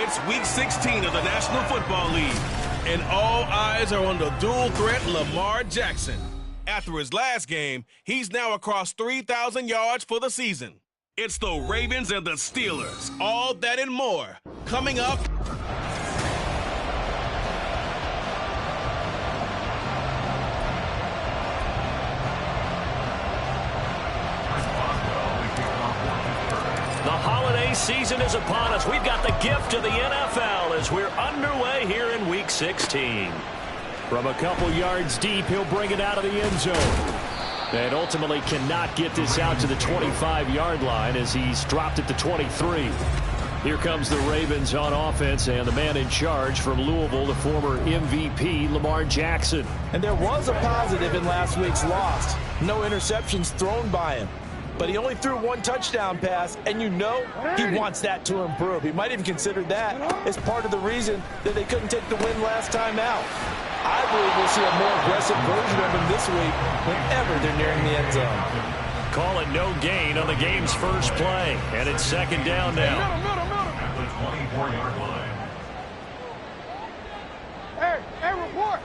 It's Week 16 of the National Football League, and all eyes are on the dual-threat Lamar Jackson. After his last game, he's now across 3,000 yards for the season. It's the Ravens and the Steelers, all that and more, coming up. The holiday season is upon us. We've got the gift of the NFL as we're underway here in Week 16. From a couple yards deep, he'll bring it out of the end zone. And ultimately cannot get this out to the 25-yard line as he's dropped it to 23. Here comes the Ravens on offense, and the man in charge from Louisville, the former MVP, Lamar Jackson. And there was a positive in last week's loss. No interceptions thrown by him. But he only threw one touchdown pass, and you know he wants that to improve. He might even consider that as part of the reason that they couldn't take the win last time out. I believe we'll see a more aggressive version of him this week whenever they're nearing the end zone. Call it no gain on the game's first play, and it's second down now. At the 24-yard line. Hey, report!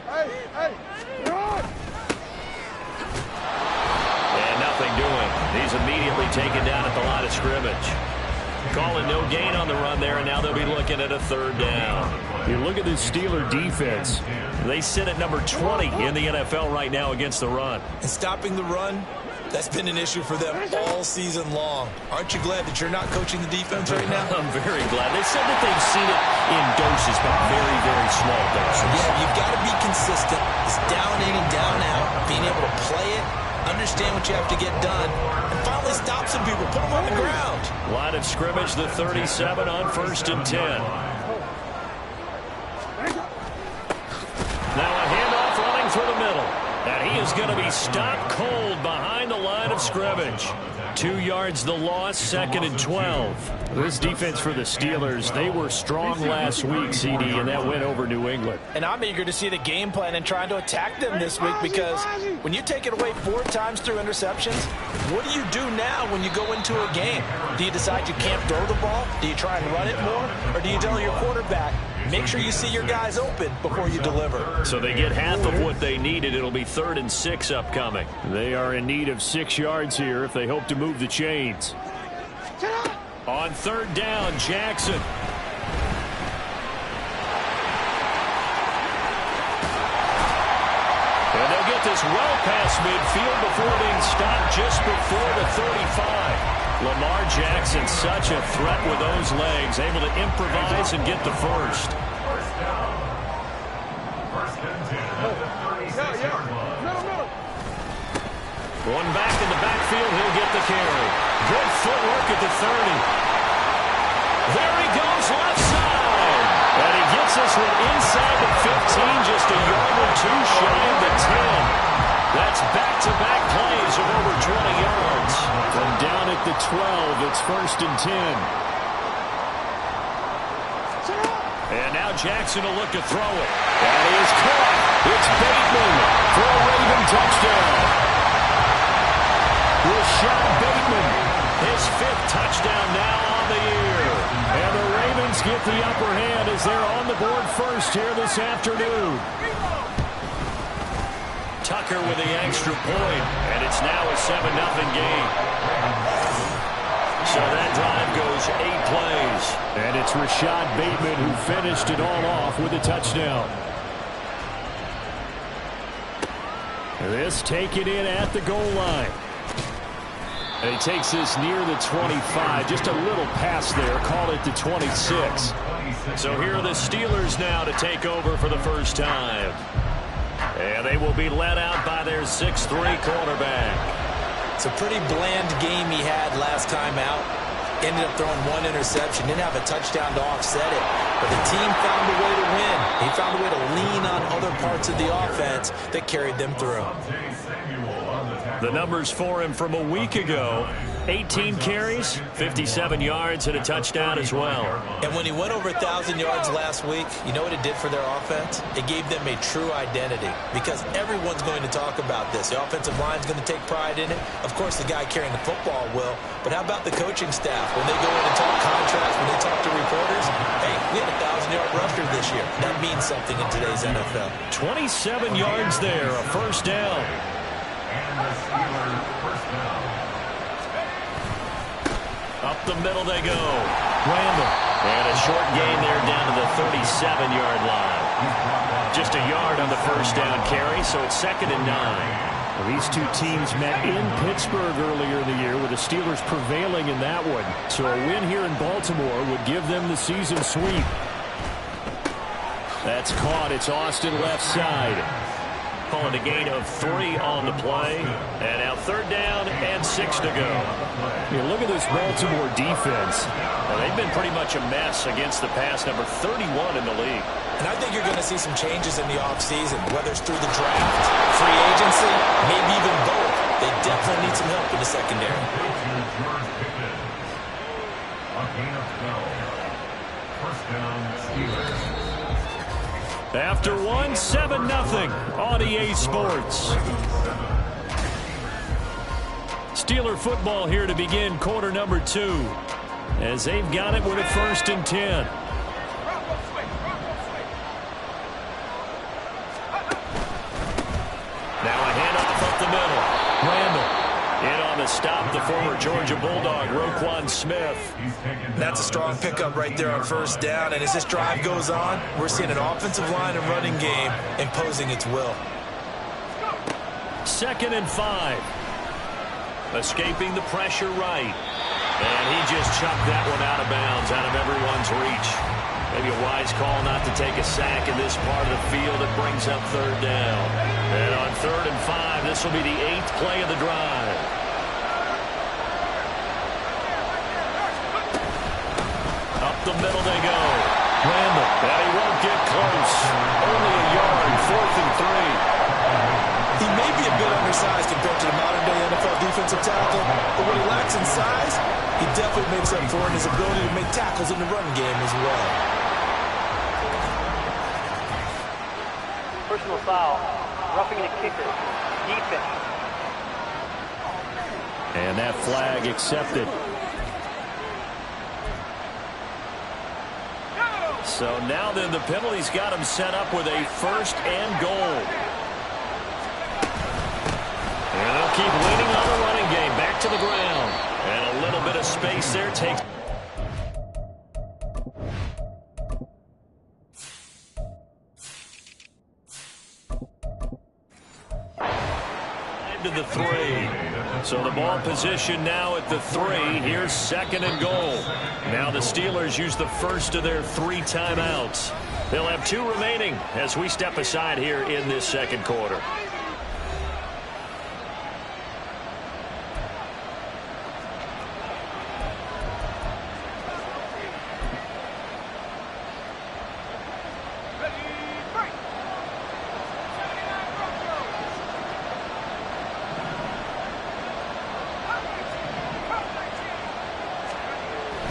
Hey, run! And nothing doing. He's immediately taken down at the line of scrimmage. Calling no gain on the run there, and now they'll be looking at a third down. You look at the Steeler defense. They sit at number 20 in the NFL right now against the run. And stopping the run, that's been an issue for them all season long. Aren't you glad that you're not coaching the defense right now? I'm very glad. They said that they've seen it in doses, but very, very small doses. Yeah, you've got to be consistent. It's down in and down out, being able to play it, understand what you have to get done, and finally stop some people, put them on the ground. Line of scrimmage, the 37 on 1st and 10. Now a handoff running through the middle. And he is going to be stopped cold behind the line of scrimmage. 2 yards the loss, 2nd and 12. This defense for the Steelers, they were strong last week, CD, and that went over New England. And I'm eager to see the game plan and trying to attack them this week, because when you take it away 4 times through interceptions, what do you do now when you go into a game? Do you decide you can't throw the ball? Do you try and run it more? Or do you tell your quarterback, make sure you see your guys open before you deliver? So they get half of what they needed. It'll be 3rd and 6 upcoming. They are in need of 6 yards here if they hope to move the chains. On 3rd down, Jackson. And they'll get this well past midfield before being stopped just before the 35. Lamar Jackson, such a threat with those legs, able to improvise and get the first. Going back in the backfield, he'll get the carry. Good footwork at the 30. There he goes, left side. And he gets this one inside the 15, just a yard or 2 shy of the 10. That's back-to-back plays of over 20 yards. From down at the 12, it's 1st and 10. And now Jackson will look to throw it. And he is caught. It's Bateman for a Raven touchdown. Rashad Bateman, his 5th touchdown now on the year. And the Ravens get the upper hand as they're on the board first here this afternoon. Tucker with the extra point, and it's now a 7-0 game. So that drive goes 8 plays. And it's Rashad Bateman who finished it all off with a touchdown. This taken in at the goal line. And he takes this near the 25, just a little pass there, call it the 26. So here are the Steelers now to take over for the first time. And they will be led out by their 6'3 quarterback. It's a pretty bland game he had last time out. Ended up throwing 1 interception. Didn't have a touchdown to offset it. But the team found a way to win. He found a way to lean on other parts of the offense that carried them through. The numbers for him from a week ago, 18 carries, 57 yards, and a touchdown as well. And when he went over 1,000 yards last week, you know what it did for their offense? It gave them a true identity because everyone's going to talk about this. The offensive line is going to take pride in it. Of course, the guy carrying the football will. But how about the coaching staff? When they go in and talk contracts, when they talk to reporters, hey, we had a 1,000-yard rusher this year. That means something in today's NFL. 27 yards there, a first down. And the Steelers first down. Up the middle they go. Randall. And a short gain there down to the 37-yard line. Just a yard on the first down carry, so it's 2nd and 9. Well, these two teams met in Pittsburgh earlier in the year with the Steelers prevailing in that one. So a win here in Baltimore would give them the season sweep. That's caught. It's Austin left side. Calling a gain of 3 on the play. And now 3rd down and 6 to go. Yeah, look at this Baltimore defense. Well, they've been pretty much a mess against the pass, number 31 in the league. And I think you're going to see some changes in the offseason, whether it's through the draft, free agency, maybe even both. They definitely need some help in the secondary. A gain of 12. First down, Steelers. After 1, 7-0 on EA Sports. Steeler football here to begin quarter number 2. As they've got it with a 1st and 10. Now a handoff up the middle. Randall. In on the stop, the former Georgia Bulldog, Roquan Smith. That's a strong pickup right there on 1st down. And as this drive goes on, we're seeing an offensive line and running game imposing its will. 2nd and 5. Escaping the pressure right. And he just chucked that one out of bounds, out of everyone's reach. Maybe a wise call not to take a sack in this part of the field. It brings up 3rd down. And on 3rd and 5, this will be the 8th play of the drive. Up the middle they go. Randall. And he won't get close. Only a yard, 4th and 3. He may be a bit undersized compared to the modern-day NFL defensive tackle, but what he lacks in size, he definitely makes up for in his ability to make tackles in the run game as well. Personal foul, roughing the kicker, defense. And that flag accepted. So now then the penalty's got him set up with a 1st and goal. And they'll keep leaning on the running game. Back to the ground. And a little bit of space there takes. Into the 3. So the ball position now at the 3. Here's 2nd and goal. Now the Steelers use the first of their 3 timeouts. They'll have 2 remaining as we step aside here in this 2nd quarter.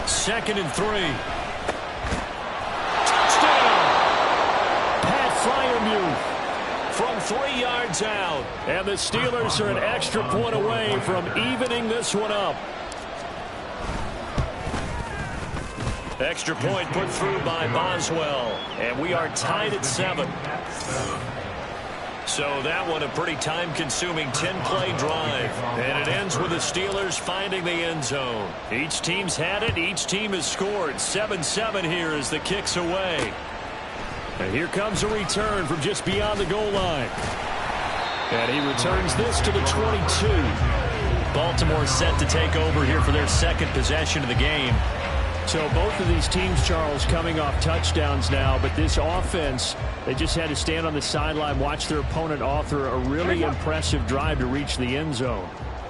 Second and 3. Touchdown! Pat Fryermuth from 3 yards out. And the Steelers are an extra point away from evening this one up. Extra point put through by Boswell. And we are tied at 7. So that one a pretty time-consuming 10-play drive. And it ends with the Steelers finding the end zone. Each team's had it. Each team has scored. 7-7 here as the kick's away. And here comes a return from just beyond the goal line. And he returns this to the 22. Baltimore set to take over here for their 2nd possession of the game. So both of these teams, Charles, coming off touchdowns now, but this offense, they just had to stand on the sideline, watch their opponent author a really impressive drive to reach the end zone.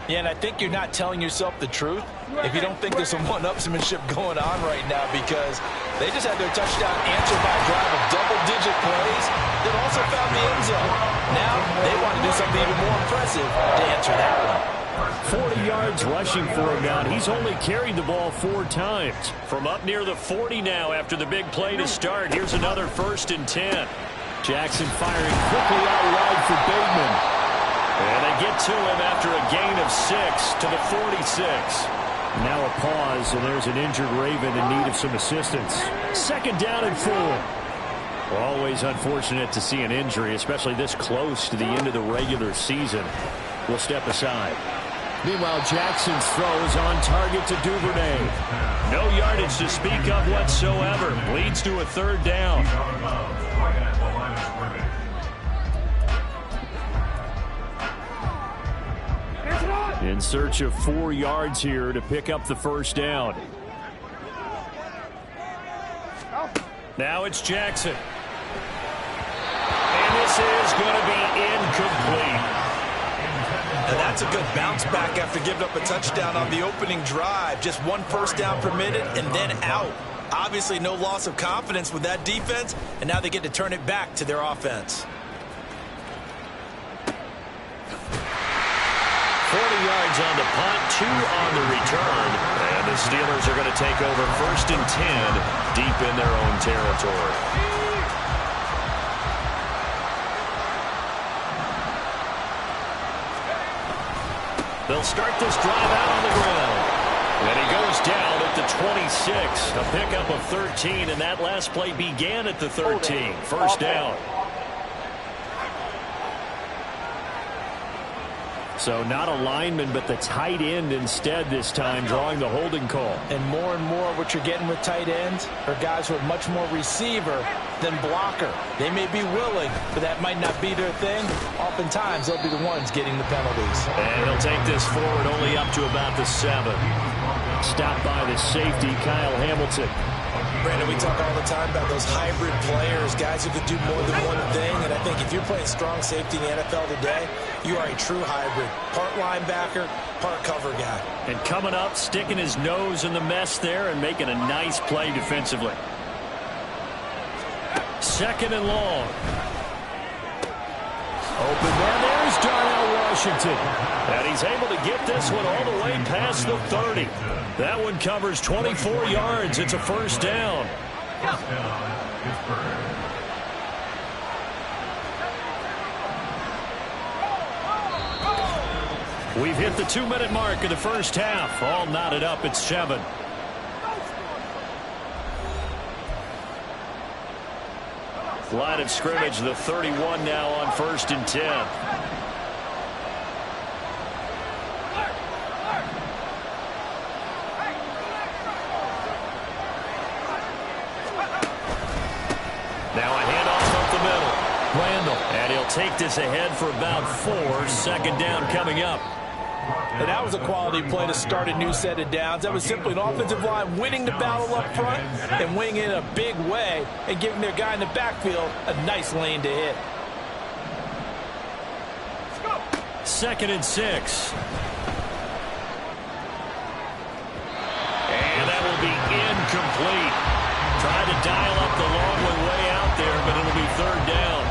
Yeah, and I think you're not telling yourself the truth if you don't think there's some one-upsmanship going on right now, because they just had their touchdown answered by a drive of double-digit plays that also found the end zone. Now they want to do something even more impressive to answer that one. 40 yards rushing for him now. He's only carried the ball 4 times. From up near the 40 now after the big play to start. Here's another 1st and 10. Jackson firing quickly out wide for Bateman. And they get to him after a gain of 6 to the 46. Now a pause, and there's an injured Raven in need of some assistance. 2nd down and 4. Always unfortunate to see an injury, especially this close to the end of the regular season. We'll step aside. Meanwhile, Jackson's throw is on target to Duvernay. No yardage to speak of whatsoever. Leads to a 3rd down. In search of 4 yards here to pick up the 1st down. Now it's Jackson. And this is going to be incomplete. And that's a good bounce back after giving up a touchdown on the opening drive. Just 1 first down permitted and then out. Obviously no loss of confidence with that defense, and now they get to turn it back to their offense. 40 yards on the punt, 2 on the return. And the Steelers are going to take over 1st and 10 deep in their own territory. They'll start this drive out on the ground. And he goes down at the 26. A pickup of 13, and that last play began at the 13. 1st down. So not a lineman, but the tight end instead this time, drawing the holding call. And more what you're getting with tight ends are guys who are much more receiver than blocker. They may be willing, but that might not be their thing. Oftentimes, they'll be the ones getting the penalties. And he'll take this forward only up to about the 7. Stopped by the safety, Kyle Hamilton. Brandon, we talk all the time about those hybrid players, guys who could do more than one thing. And I think if you're playing strong safety in the NFL today, you are a true hybrid. Part linebacker, part cover guy. And coming up, sticking his nose in the mess there and making a nice play defensively. 2nd and long. Open man, there's Darnell Washington. And he's able to get this one all the way past the 30. That one covers 24 yards. It's a 1st down. First down, Pittsburgh. We've hit the 2-minute mark of the 1st half. All knotted up at 7. Line of scrimmage, the 31 now on 1st and 10. Now a handoff up the middle. Randall. And he'll take this ahead for about 4. 2nd down coming up. And that was a quality play to start a new set of downs. That was simply an offensive line winning the battle up front and winning it in a big way and giving their guy in the backfield a nice lane to hit. 2nd and 6. And that will be incomplete. Tried to dial up the long one way out there, but it'll be 3rd down.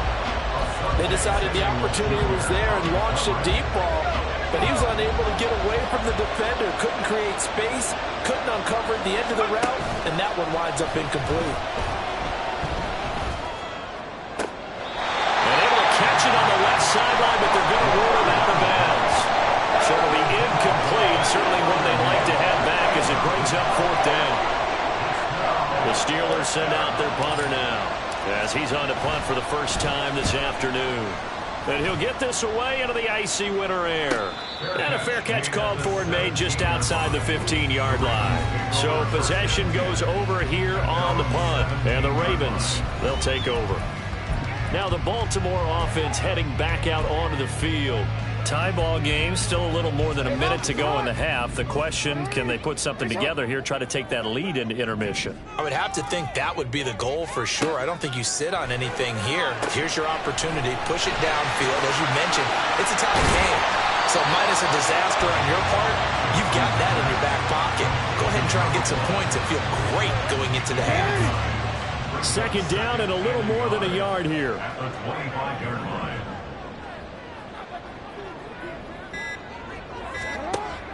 They decided the opportunity was there and launched a deep ball, but he was unable to get away from the defender. Couldn't create space, couldn't uncover at the end of the route, and that one winds up incomplete. And able to catch it on the left sideline, but they're going to rule him out of bounds. So it'll be incomplete. Certainly one they'd like to have back as it brings up 4th down. The Steelers send out their punter now as he's on to punt for the first time this afternoon. And he'll get this away into the icy winter air. And a fair catch called for and made just outside the 15-yard line. So possession goes over here on the punt. And the Ravens, they'll take over. Now the Baltimore offense heading back out onto the field. Tie ball game, still a little more than a minute to go in the half. The question, can they put something together here, try to take that lead into intermission? I would have to think that would be the goal for sure. I don't think you sit on anything here. Here's your opportunity. Push it downfield. As you mentioned, it's a tie game. So minus a disaster on your part, you've got that in your back pocket. Go ahead and try and get some points and feel great going into the half. 2nd down and a little more than a yard here. At the 25-yard line.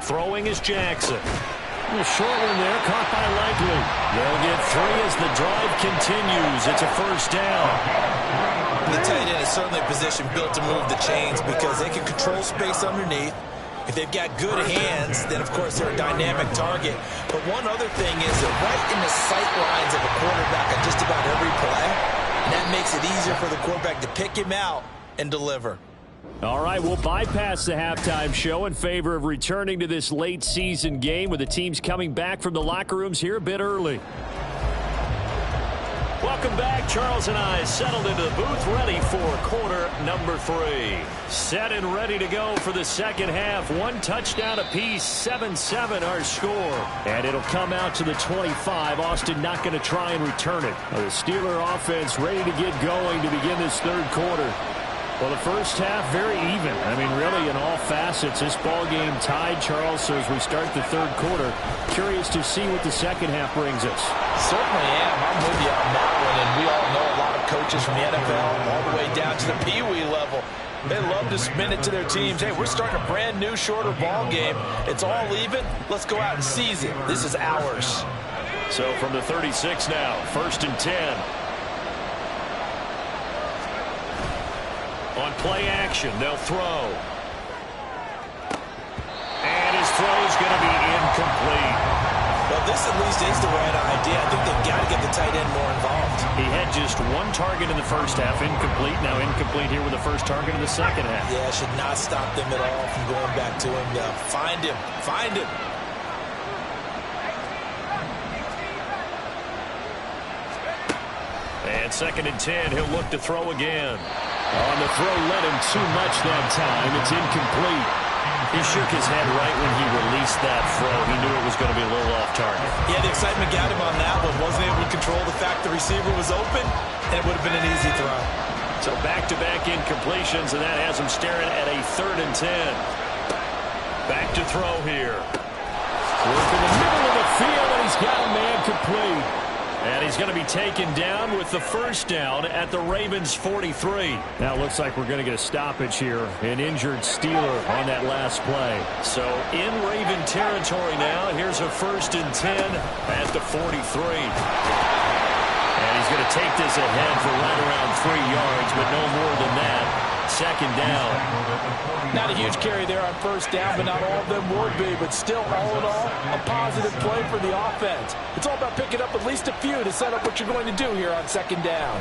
Throwing is Jackson. A short one there, caught by Likely. They'll get 3 as the drive continues. It's a first down. The tight end is certainly a position built to move the chains because they can control space underneath. If they've got good hands, then, of course, they're a dynamic target. But one other thing is they're right in the sight lines of a quarterback on just about every play. And that makes it easier for the quarterback to pick him out and deliver. All right, we'll bypass the halftime show in favor of returning to this late season game with the teams coming back from the locker rooms here a bit early. Welcome back. Charles and I settled into the booth, ready for quarter number 3. Set and ready to go for the second half. 1 touchdown apiece, 7-7 our score. And it'll come out to the 25. Austin not going to try and return it. The Steeler offense ready to get going to begin this third quarter. Well, the first half, very even. I mean, really, in all facets, this ball game tied, Charles. So as we start the third quarter, curious to see what the second half brings us. Certainly am. I'm with you on that one. And we all know a lot of coaches from the NFL all the way down to the Pee-wee level. They love to spin it to their teams. Hey, we're starting a brand new, shorter ball game. It's all even. Let's go out and seize it. This is ours. So from the 36 now, 1st and 10. On play action, they'll throw. And his throw is going to be incomplete. Well, this at least is the right idea. I think they've got to get the tight end more involved. He had just 1 target in the first half, incomplete. Now incomplete here with the first target in the second half. Yeah, should not stop them at all from going back to him. Find him. Find him. And 2nd and 10, he'll look to throw again. On the throw, led him too much that time. It's incomplete. He shook his head right when he released that throw. He knew it was going to be a little off target. Yeah, the excitement got him on that one. Wasn't able to control the fact the receiver was open, and it would have been an easy throw. So back-to-back incompletions, and that has him staring at a 3rd and 10. Back to throw here. Work in the middle of the field, and he's got a man complete. And he's going to be taken down with the first down at the Ravens' 43. Now it looks like we're going to get a stoppage here. An injured Steeler on that last play. So in Raven territory now. Here's a 1st and 10 at the 43. And he's going to take this ahead for right around 3 yards, but no more than that. 2nd down. Not a huge carry there on 1st down, but not all of them would be. But still, all in all, a positive play for the offense. It's all about picking up at least a few to set up what you're going to do here on 2nd down.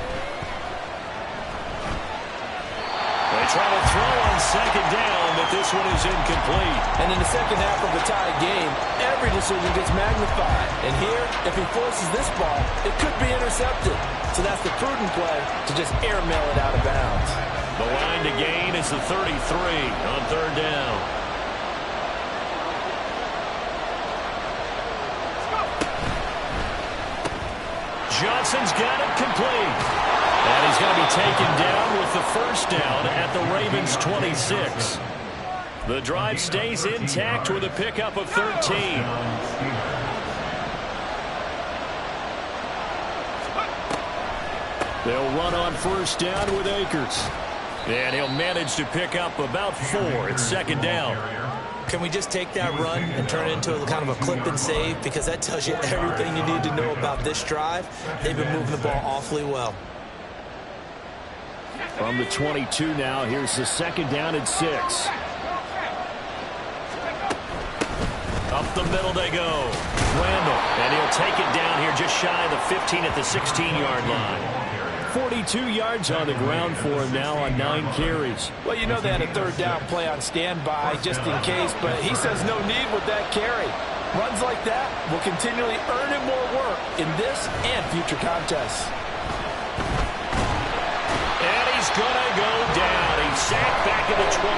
They try to throw on 2nd down, but this one is incomplete. And in the second half of a tie game, every decision gets magnified. And here, if he forces this ball, it could be intercepted. So that's the prudent play to just airmail it out of bounds. The line to gain is the 33 on 3rd down. Johnson's got it complete. And he's going to be taken down with the first down at the Ravens' 26. The drive stays intact with a pickup of 13. They'll run on 1st down with Akers. And he'll manage to pick up about 4. It's 2nd down. Can we just take that run and turn it into a kind of a clip and save? Because that tells you everything you need to know about this drive. They've been moving the ball awfully well. From the 22 now, here's the 2nd down and 6. Up the middle they go. Randall. And he'll take it down here just shy of the 15 at the 16-yard line. 42 yards on the ground for him now on 9 carries. Well, you know they had a 3rd down play on standby just in case, but he says no need with that carry. Runs like that will continually earn him more work in this and future contests. And he's going to go down. He's sacked back at the 24.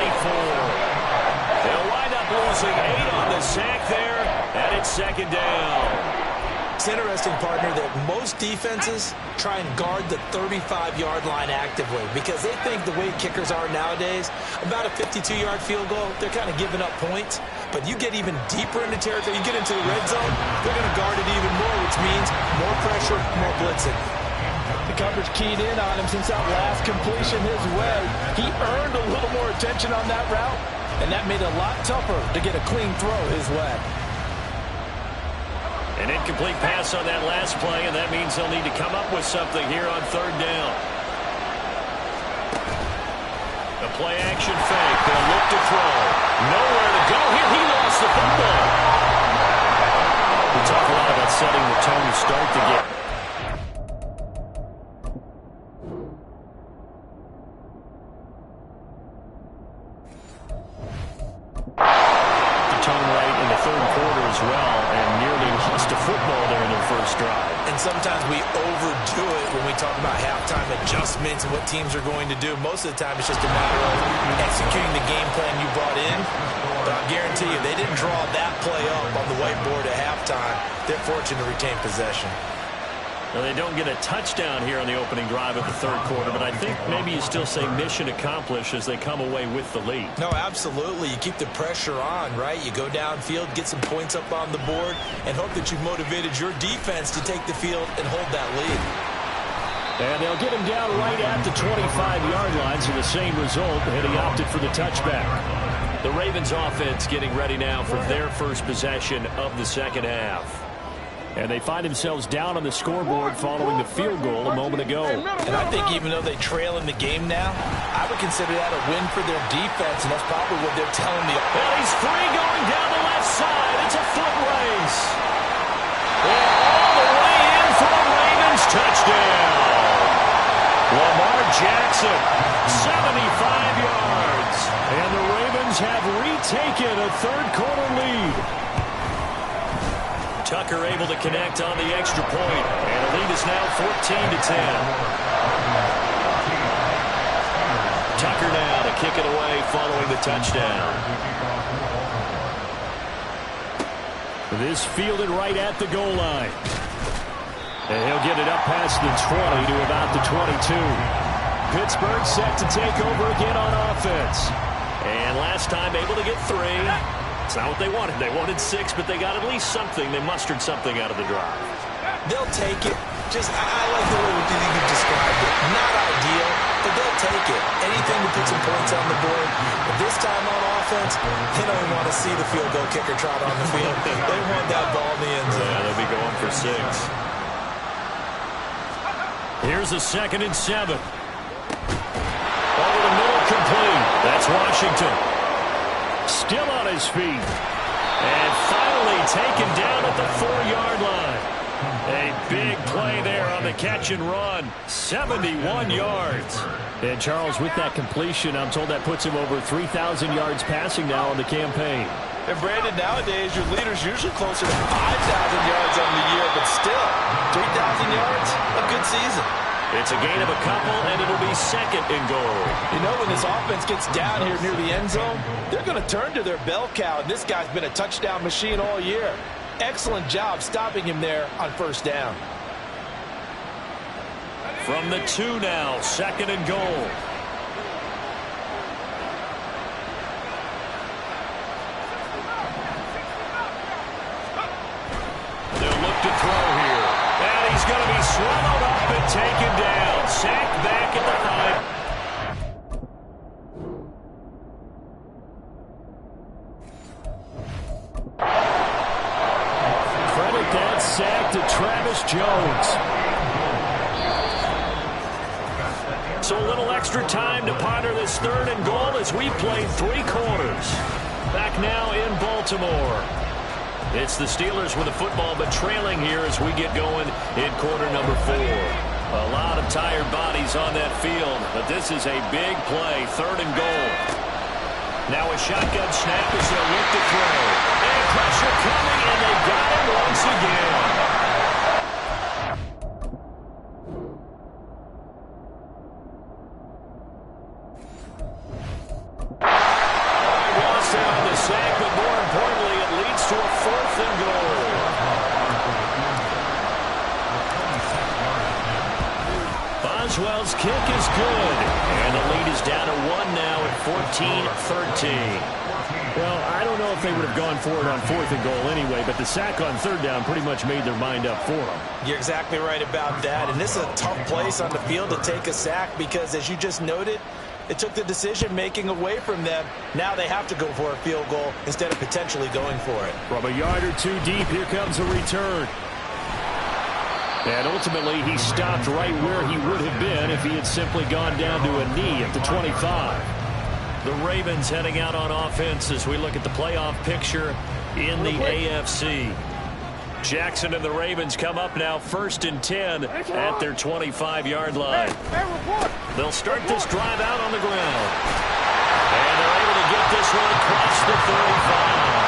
They'll wind up losing 8 on the sack there, and it's 2nd down. It's interesting, partner, that most defenses try and guard the 35-yard line actively because they think the way kickers are nowadays, about a 52-yard field goal, they're kind of giving up points. But you get even deeper into territory, you get into the red zone, they're going to guard it even more, which means more pressure, more blitzing. The coverage keyed in on him since that last completion his way. He earned a little more attention on that route. And that made it a lot tougher to get a clean throw his way. An incomplete pass on that last play, and that means they'll need to come up with something here on third down. The play action fake. They'll look to throw. Nowhere to go here. He lost the football. We talk a lot about setting the tone to start the game. The tone right in the third quarter as well, and nearly lost a football there in their first drive. And sometimes we overdo it when we talk about halftime adjustments and what teams are going to do. Most of the time, it's just a matter of executing the game plan you brought in. But I guarantee you, they didn't draw that play up on the whiteboard at halftime. They're fortunate to retain possession. Well, they don't get a touchdown here on the opening drive of the third quarter, but I think maybe you still say mission accomplished as they come away with the lead. No, absolutely. You keep the pressure on, right? You go downfield, get some points up on the board, and hope that you've motivated your defense to take the field and hold that lead. And they'll get him down right at the 25-yard line, so the same result, and he opted for the touchback. The Ravens offense getting ready now for their first possession of the second half. And they find themselves down on the scoreboard following the field goal a moment ago. And I think even though they trail in the game now, I would consider that a win for their defense, and that's probably what they're telling me. And he's free going down the left side. It's a foot race. And all the way in for the Ravens touchdown. Lamar Jackson, 75 yards. And the Ravens have retaken a third-quarter lead. Tucker able to connect on the extra point, and the lead is now 14-10. Tucker now to kick it away following the touchdown. This fielded right at the goal line. And he'll get it up past the 20 to about the 22. Pittsburgh set to take over again on offense. And last time able to get 3. It's not what they wanted. They wanted 6, but they got at least something. They mustered something out of the drive. They'll take it. Just, I like the way you described it. Not ideal, but they'll take it. Anything to put some points on the board. But this time on offense, they don't even want to see the field goal kicker trot on the field. They want that ball in the end zone. Yeah, they'll be going for 6. Here's a 2nd and 7. Over the middle, complete. That's Washington. Still on his feet. And finally taken down at the 4-yard line. A big play there on the catch and run. 71 yards. And Charles, with that completion, I'm told that puts him over 3,000 yards passing now on the campaign. And Brandon, nowadays your leader's usually closer to 5,000 yards on the year, but still, 3,000 yards, a good season. It's a gain of a couple, and it'll be 2nd and goal. You know, when this offense gets down here near the end zone, they're going to turn to their bell cow, and this guy's been a touchdown machine all year. Excellent job stopping him there on first down. From the 2 now, 2nd and goal. They'll look to throw here. And he's going to be swallowed up and taken down. Sacked back at the 5. Credit that sack to Travis Jones. So a little extra time to ponder this 3rd and goal as we played 3 quarters. Back now in Baltimore. It's the Steelers with the football, but trailing here as we get going in quarter number 4. A lot of tired bodies on that field, but this is a big play, 3rd and goal. Now a shotgun snap as they'll look to throw. And pressure coming, and they got him once again. Lost it on the sack, but more importantly, it leads to a 4th and goal. Boswell's kick is good, and the lead is down to 1 now at 14-13. Well, I don't know if they would have gone for it on 4th and goal anyway, but the sack on 3rd down pretty much made their mind up for them. You're exactly right about that, and this is a tough place on the field to take a sack because, as you just noted, It took the decision-making away from them. Now they have to go for a field goal instead of potentially going for it. From a yard or two deep, here comes a return. And ultimately, he stopped right where he would have been if he had simply gone down to a knee at the 25. The Ravens heading out on offense as we look at the playoff picture in the AFC. Jackson and the Ravens come up now 1st and 10 at their 25-yard line. They'll start this drive out on the ground. And they're able to get this one across the 35.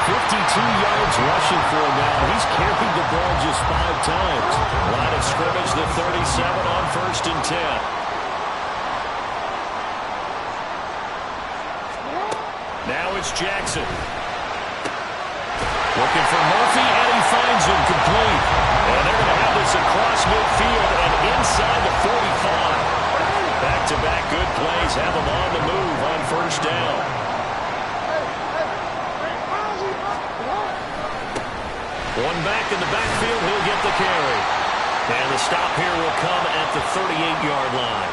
52 yards rushing for him now. He's carried the ball just 5 times. Line of scrimmage, the 37 on 1st and 10. Now it's Jackson. Looking for Murphy, and he finds him complete. And they're going to have this across midfield and inside the 45. Back-to-back good plays have them on the move on 1st down. One back in the backfield, he'll get the carry. And the stop here will come at the 38-yard line.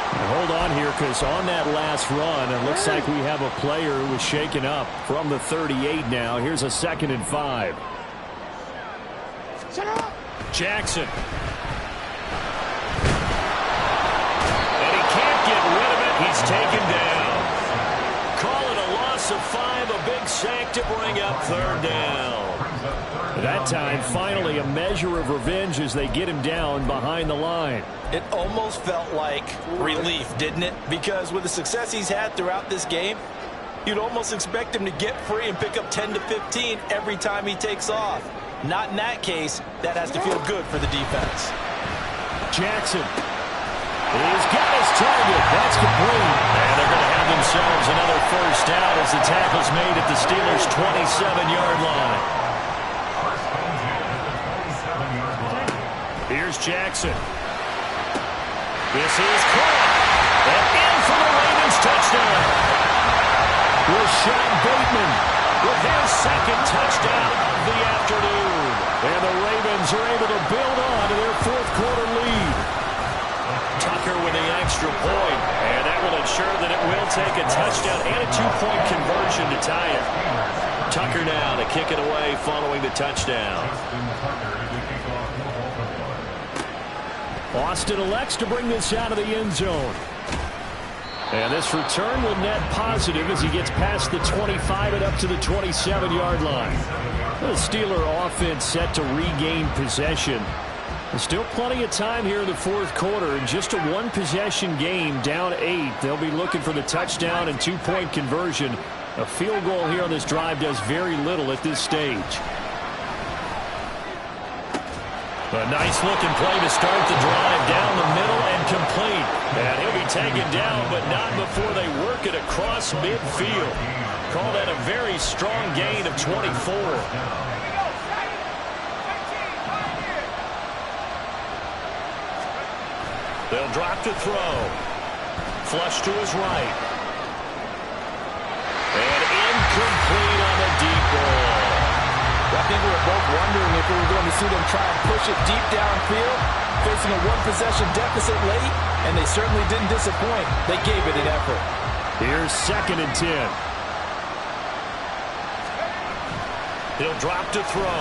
Hold on here, because on that last run, it looks like we have a player who was shaken up from the 38 now. Here's a 2nd and 5. Jackson. And he can't get rid of it. He's taken down. Call it a loss of 5, a big sack to bring up 3rd down. That time, finally, a measure of revenge as they get him down behind the line. It almost felt like relief, didn't it? Because with the success he's had throughout this game, you'd almost expect him to get free and pick up 10 to 15 every time he takes off. Not in that case. That has to feel good for the defense. Jackson. He's got his target. That's complete. And they're going to have themselves another 1st down as the tackle's made at the Steelers' 27-yard line. Here's Jackson. This is caught. And in for the Ravens touchdown. Rashad Bateman with his 2nd touchdown of the afternoon. And the Ravens are able to build on to their 4th quarter lead. Tucker with the extra point. And that will ensure that it will take a touchdown and a 2-point conversion to tie it. Tucker now to kick it away following the touchdown. Austin elects to bring this out of the end zone. And this return will net positive as he gets past the 25 and up to the 27-yard line. The Steeler offense set to regain possession. There's still plenty of time here in the 4th quarter. In just a 1-possession game, down 8. They'll be looking for the touchdown and 2-point conversion. A field goal here on this drive does very little at this stage. A nice-looking play to start the drive down the middle and complete. And he'll be taken down, but not before they work it across midfield. Call that a very strong gain of 24. They'll drop to throw. Flush to his right. And incomplete on the deep ball. I think we were both wondering if we were going to see them try and push it deep downfield, facing a 1-possession deficit late, and they certainly didn't disappoint. They gave it an effort. Here's 2nd and 10. He'll drop to throw.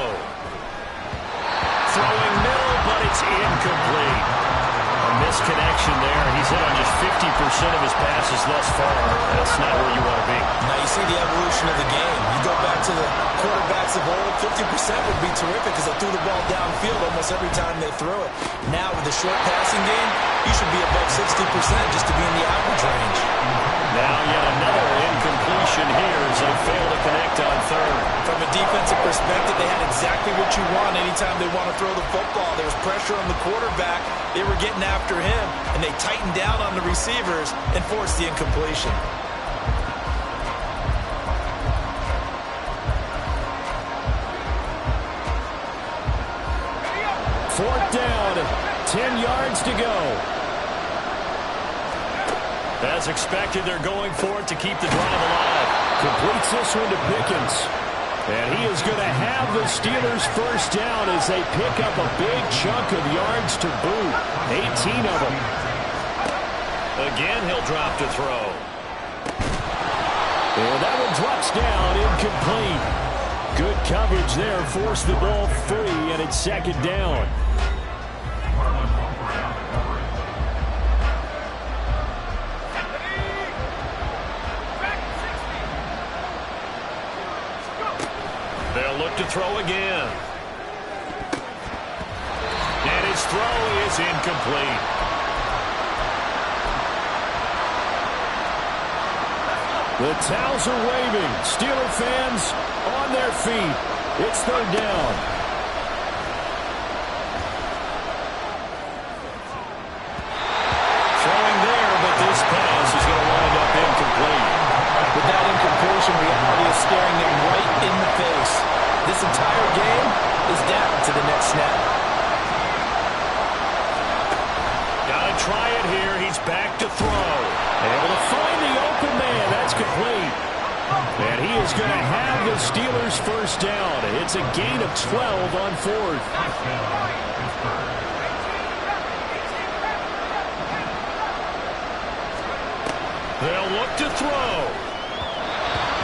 Throwing middle, but it's incomplete. A misconnection there. He's hit on just 50% of his passes thus far. That's not where you want to be. Now you see the evolution of the game. You go back to the quarterbacks of old, 50% would be terrific because they threw the ball downfield almost every time they threw it. Now with the short passing game, you should be above 60% just to be in the average range. Now yet another incompletion here as they fail to connect on 3rd. From a defensive perspective, they had exactly what you want anytime they want to throw the football. There was pressure on the quarterback. They were getting after him, and they tightened down on the receivers and forced the incompletion. Fourth down, 10 yards to go. As expected, they're going for it to keep the drive alive. Completes this one to Pickens. And he is going to have the Steelers first down as they pick up a big chunk of yards to boot. 18 of them. Again, he'll drop to throw. And that one drops down, incomplete. Good coverage there, forced the ball free, and it's second down. They'll look to throw again. And his throw is incomplete. The towels are waving. Steeler fans on their feet. It's third down. Throwing there, but this pass is going to wind up incomplete. With that incompletion, reality is staring them right in the face. This entire game is down to the next snap. Gotta try it here. He's back to throw. Able to find the open man. That's complete. And he is going to have the Steelers' first down. It's a gain of 12 on fourth. They'll look to throw.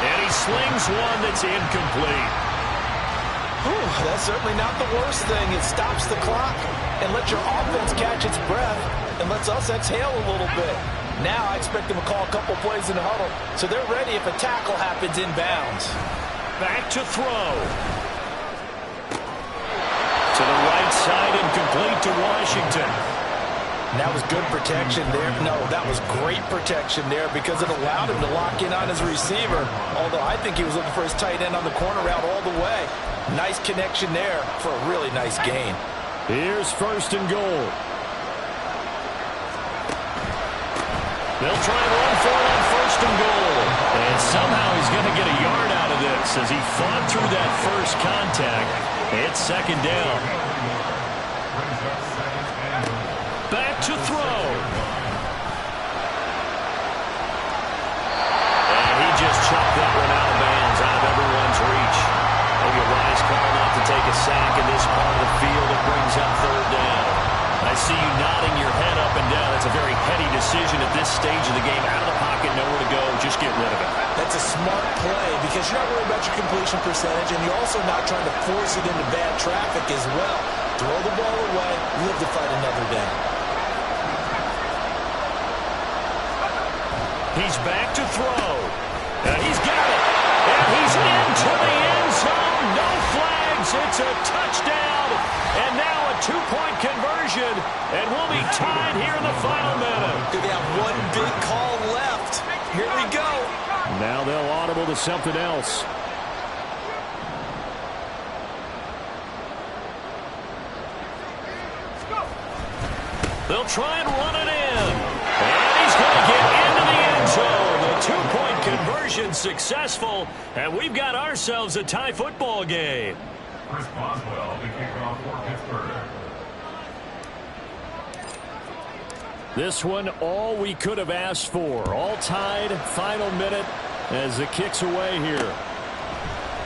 And he slings one that's incomplete. Whew, that's certainly not the worst thing. It stops the clock and lets your offense catch its breath and lets us exhale a little bit. Now I expect them to call a couple plays in the huddle, so they're ready if a tackle happens inbounds. Back to throw. To the right side, incomplete to Washington. And that was good protection there. No, that was great protection there because it allowed him to lock in on his receiver, although I think he was looking for his tight end on the corner route all the way. Nice connection there for a really nice gain. Here's first and goal. They'll try and run for it on first and goal. And somehow he's going to get a yard out of this as he fought through that first contact. It's second down. Back to throw. And he just chucked that one out of bounds, out of everyone's reach. Maybe a wise call not to take a sack in this part of the field. It brings up third down. I see you nodding your head up and down. It's a very heady decision at this stage of the game. Out of the pocket, nowhere to go. Just get rid of it. That's a smart play because you're not worried about your completion percentage, and you're also not trying to force it into bad traffic as well. Throw the ball away, live to fight another down. He's back to throw. And he's got it. And he's into the end zone. No flags. It's a touchdown. And now a two-point conversion. And we'll be tied here in the final minute. They have one big call left. Here we go. Now they'll audible to something else. They'll try and run it in. And he's going to get into the end zone. The two-point conversion successful. And we've got ourselves a tie football game. Chris Boswell, the kickoff for Pittsburgh. This one, all we could have asked for. All tied, final minute as the kick's away here.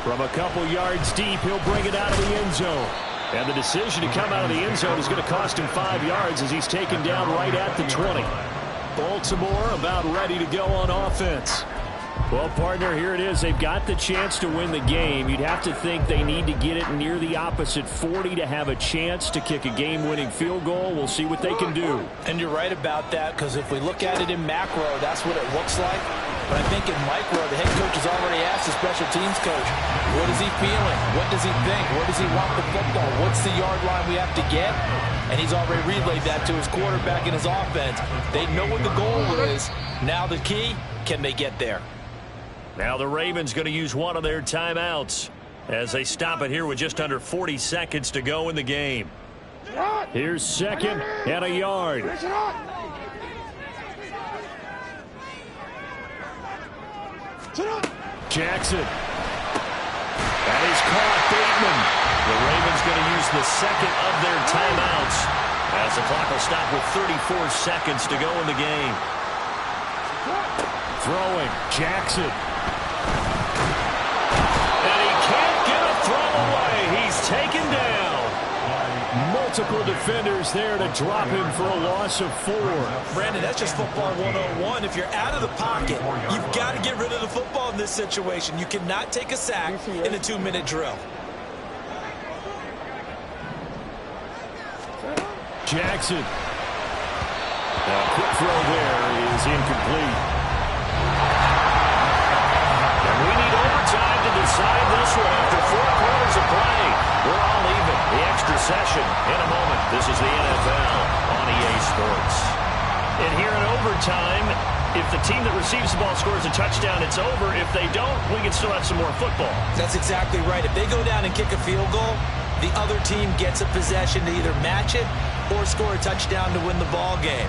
From a couple yards deep, he'll bring it out of the end zone. And the decision to come out of the end zone is going to cost him 5 yards as he's taken down right at the 20. Baltimore about ready to go on offense. Well, partner, here it is. They've got the chance to win the game. You'd have to think they need to get it near the opposite 40 to have a chance to kick a game-winning field goal. We'll see what they can do. And you're right about that because if we look at it in macro, that's what it looks like. But I think in micro, the head coach has already asked the special teams coach, what is he feeling? What does he think? Where does he want the football? What's the yard line we have to get? And he's already relayed that to his quarterback and his offense. They know what the goal is. Now the key, can they get there? Now the Ravens going to use one of their timeouts as they stop it here with just under 40 seconds to go in the game. Here's second and a yard. Jackson. That is caught. Bateman. The Ravens going to use the second of their timeouts as the clock will stop with 34 seconds to go in the game. Throwing. Jackson. physical defenders there to drop him for a loss of 4. Brandon, that's just football 101. If you're out of the pocket, you've got to get rid of the football in this situation. You cannot take a sack in a 2-minute drill. Jackson. A quick throw there is incomplete. And we need overtime to decide this one after 4 quarters of play. We're all even. The extra session in a moment. This is the NFL on EA Sports. And here in overtime, if the team that receives the ball scores a touchdown, it's over. If they don't, we can still have some more football. That's exactly right. If they go down and kick a field goal, the other team gets a possession to either match it or score a touchdown to win the ball game.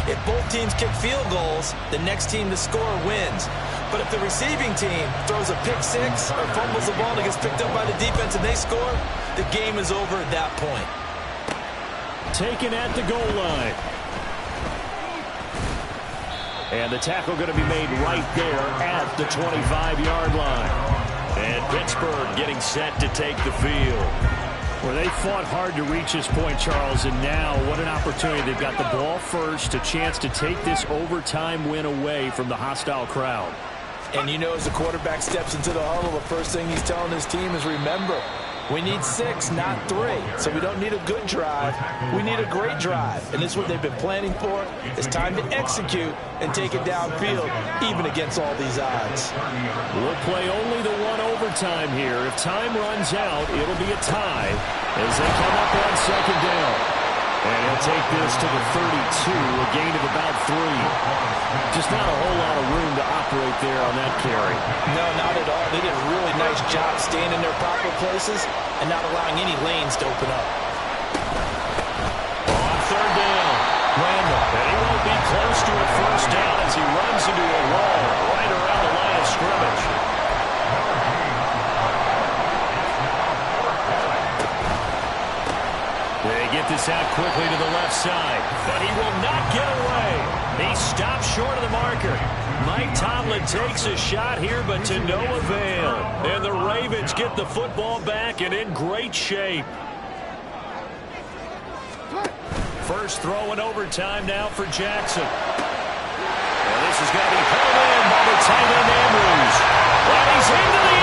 If both teams kick field goals, the next team to score wins. But if the receiving team throws a pick six or fumbles the ball and it gets picked up by the defense and they score, the game is over at that point. Taken at the goal line. And the tackle going to be made right there at the 25-yard line. And Pittsburgh getting set to take the field. Well, they fought hard to reach this point, Charles, and now what an opportunity. They've got the ball first, a chance to take this overtime win away from the hostile crowd. And you know, as the quarterback steps into the huddle, the first thing he's telling his team is, remember, we need 6, not 3. So we don't need a good drive. We need a great drive. And this is what they've been planning for. It's time to execute and take it downfield, even against all these odds. We'll play only the one overtime here. If time runs out, it'll be a tie as they come up on second down. And he'll take this to the 32, a gain of about 3. Just not a whole lot of room to operate there on that carry. No, not at all. They did a really nice job staying in their proper places and not allowing any lanes to open up. On third down, Randall. And he won't be close to a first down as he runs into a wall right around the line of scrimmage. They get this out quickly to the left side, but he will not get away. He stops short of the marker. Mike Tomlin takes a shot here, but to no avail. And the Ravens get the football back and in great shape. First throw in overtime now for Jackson. And this is going to be pulled in by the tight end Andrews. And he's into the